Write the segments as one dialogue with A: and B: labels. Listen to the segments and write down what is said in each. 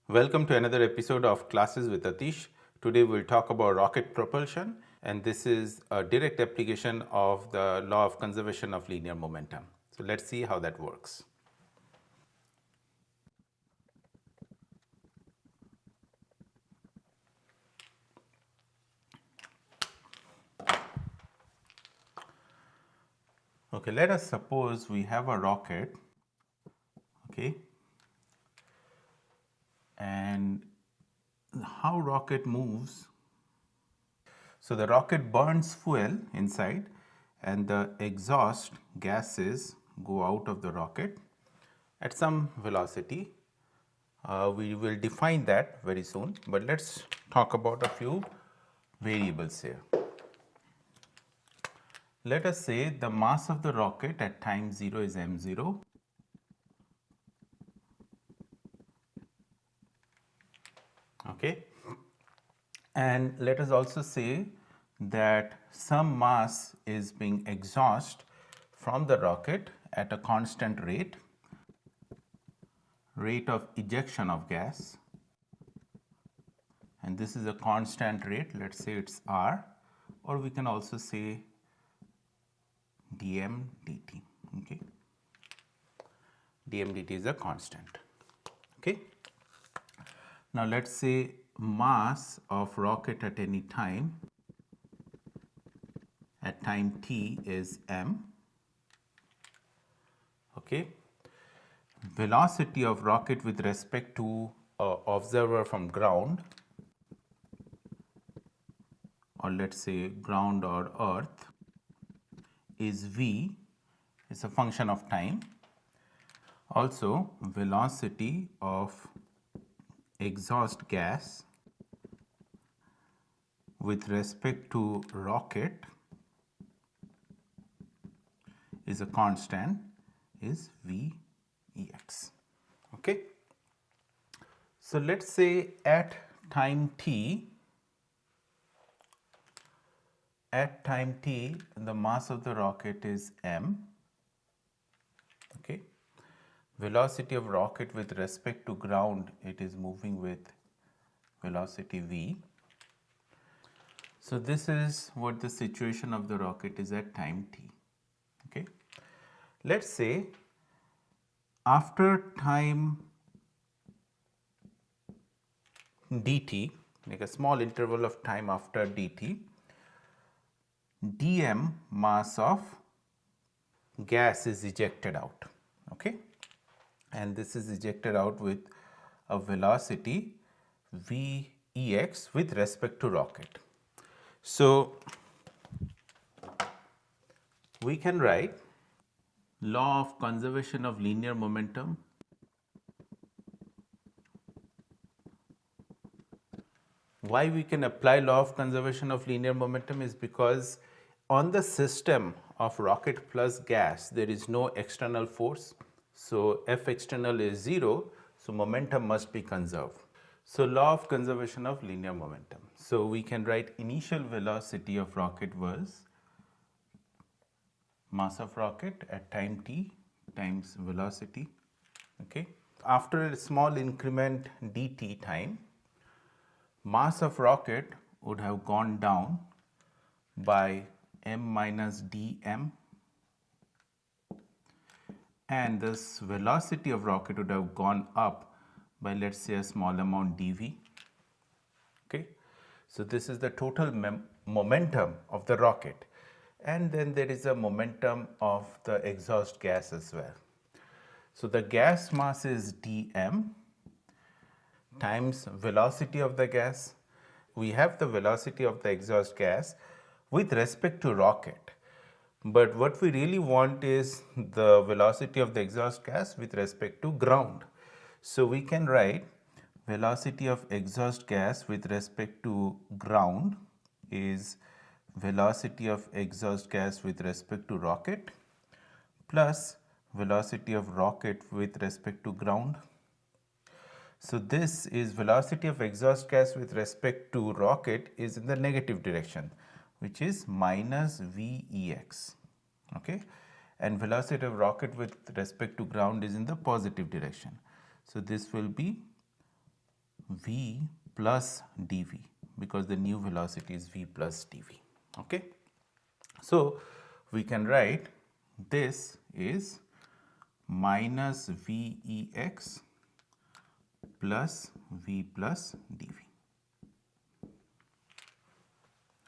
A: Welcome to another episode of Classes with Atish. Today we'll talk about rocket propulsion, and this is a direct application of the law of conservation of linear momentum. So let's see how that works. Okay, let us suppose we have a rocket, okay, and how rocket moves. So the rocket burns fuel inside and the exhaust gases go out of the rocket at some velocity. We will define that very soon, but let's talk about a few variables here. Let us say the mass of the rocket at time 0 is m0. Okay, and let us also say that some mass is being exhaust from the rocket at a constant rate of ejection of gas, and this is a constant rate. Let's say it's r, or we can also say dm dt. Okay, dm dt is a constant. Okay, now let's say mass of rocket at any time at time t is m. Okay, velocity of rocket with respect to observer from ground, or let's say ground or earth, is v, is a function of time. Also, velocity of exhaust gas with respect to rocket is a constant, is Vex. Okay. So let's say at time t, the mass of the rocket is m. Okay. Velocity of rocket with respect to ground, it is moving with velocity v. So this is what the situation of the rocket is at time t. Okay. Let's say after time dt, like a small interval of time after dt, dm mass of gas is ejected out. Okay, and this is ejected out with a velocity Vex with respect to rocket. So we can write law of conservation of linear momentum why we can apply law of conservation of linear momentum is because on the system of rocket plus gas there is no external force, so F external is 0, so momentum must be conserved. So law of conservation of linear momentum, so we can write initial velocity of rocket was mass of rocket at time t times velocity. Okay, after a small increment dt time, mass of rocket would have gone down by m minus dm, and this velocity of rocket would have gone up by, let's say, a small amount dv. Okay, so this is the total momentum of the rocket, and then there is a momentum of the exhaust gas as well. So the gas mass is dm times velocity of the gas. We have the velocity of the exhaust gas with respect to rocket, but what we really want is the velocity of the exhaust gas with respect to ground. So we can write velocity of exhaust gas with respect to ground is velocity of exhaust gas with respect to rocket plus velocity of rocket with respect to ground. So this is velocity of exhaust gas with respect to rocket is in the negative direction, which is minus Vex. Okay, and velocity of rocket with respect to ground is in the positive direction. So this will be v plus dv, because the new velocity is v plus dv. Okay. So we can write this is minus vex plus v plus dv.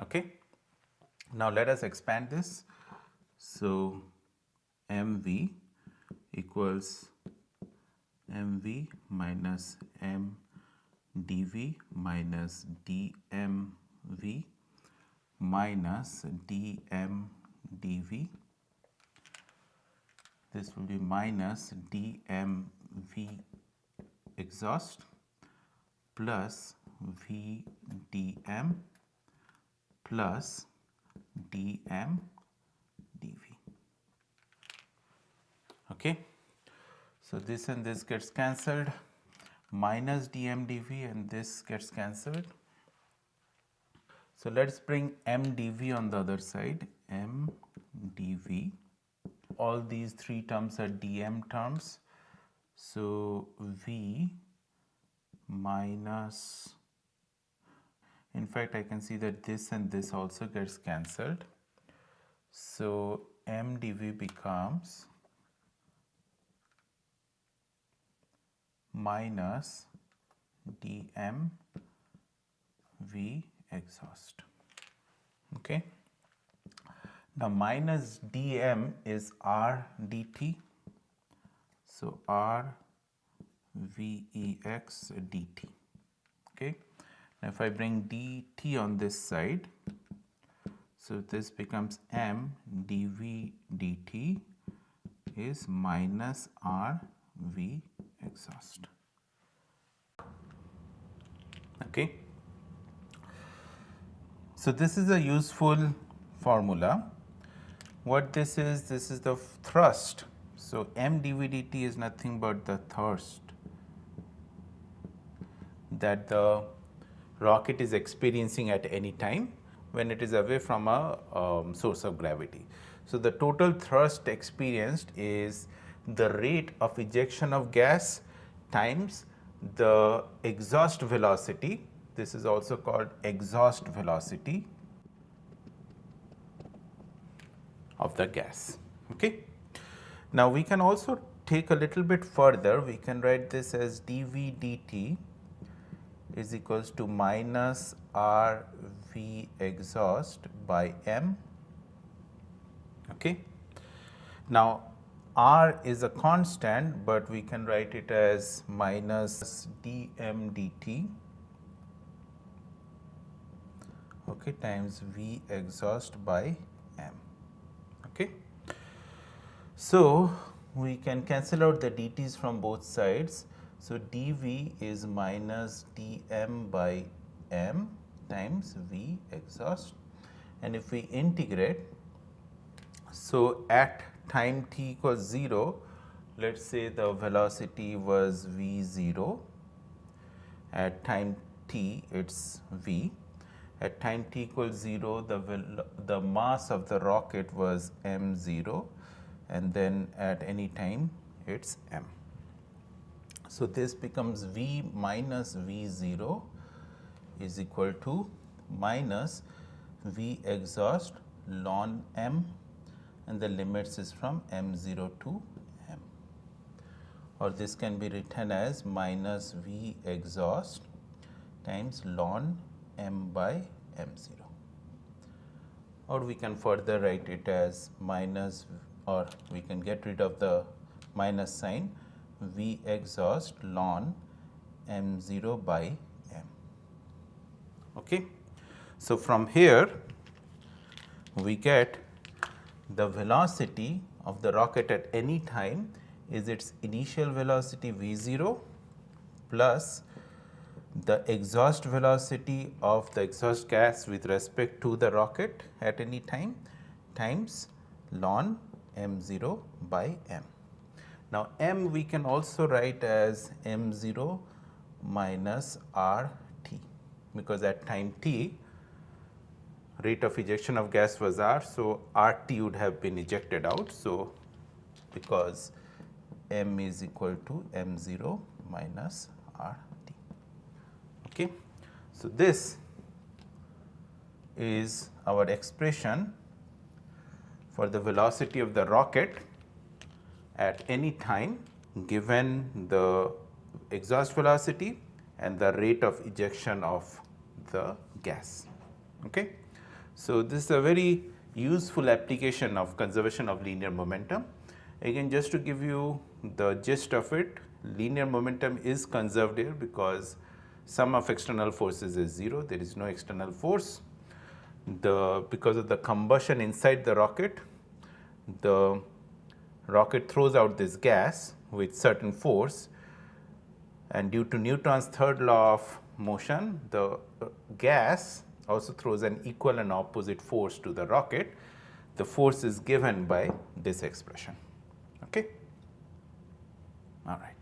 A: Okay. Now let us expand this. So mv equals mv minus m dv minus dmv minus dm dv. This will be minus dmv exhaust plus v dm plus dm dv. Okay. So this and this gets cancelled, minus dm dv and this gets cancelled. So let's bring m dv on the other side, m dv. All these three terms are dm terms. So v minus, in fact I can see that this and this also gets cancelled. So m dv becomes minus dm v exhaust. Okay. Now minus dm is r dt. So r vex dt. Okay. Now if I bring dt on this side, so this becomes m dv dt is minus r v exhaust. Okay. So this is a useful formula. What this is the thrust. So m dv dt is nothing but the thrust that the rocket is experiencing at any time when it is away from a source of gravity. So the total thrust experienced is the rate of ejection of gas times the exhaust velocity. This is also called exhaust velocity of the gas. Okay. Now we can also take a little bit further. We can write this as dv dt is equals to minus r v exhaust by m. Okay. Now r is a constant, but we can write it as minus dm dt, okay, times v exhaust by m. Okay. So we can cancel out the dt's from both sides. So dv is minus dm by m times v exhaust, and if we integrate, so at time t equals 0, let's say the velocity was v0, at time t it's v, at time t equals 0 the mass of the rocket was m0, and then at any time it's m. So this becomes v minus v0 is equal to minus v exhaust ln m, and the limits is from m0 to m, or this can be written as minus v exhaust times ln m by m0, or we can further write it as minus, or we can get rid of the minus sign, v exhaust ln m0 by m. Okay. So from here we get the velocity of the rocket at any time is its initial velocity v0 plus the exhaust velocity of the exhaust gas with respect to the rocket at any time times ln m0 by m. Now m we can also write as m0 minus rt, because at time t rate of ejection of gas was r, so rt would have been ejected out. So because m is equal to m0 minus rt. Okay. So, this is our expression for the velocity of the rocket at any time given the exhaust velocity and the rate of ejection of the gas. Okay. So, this is a very useful application of conservation of linear momentum. Again, just to give you the gist of it, linear momentum is conserved here because sum of external forces is 0, there is no external force. Because of the combustion inside the rocket throws out this gas with certain force, and due to Newton's third law of motion, the gas also throws an equal and opposite force to the rocket. The force is given by this expression. Okay? All right.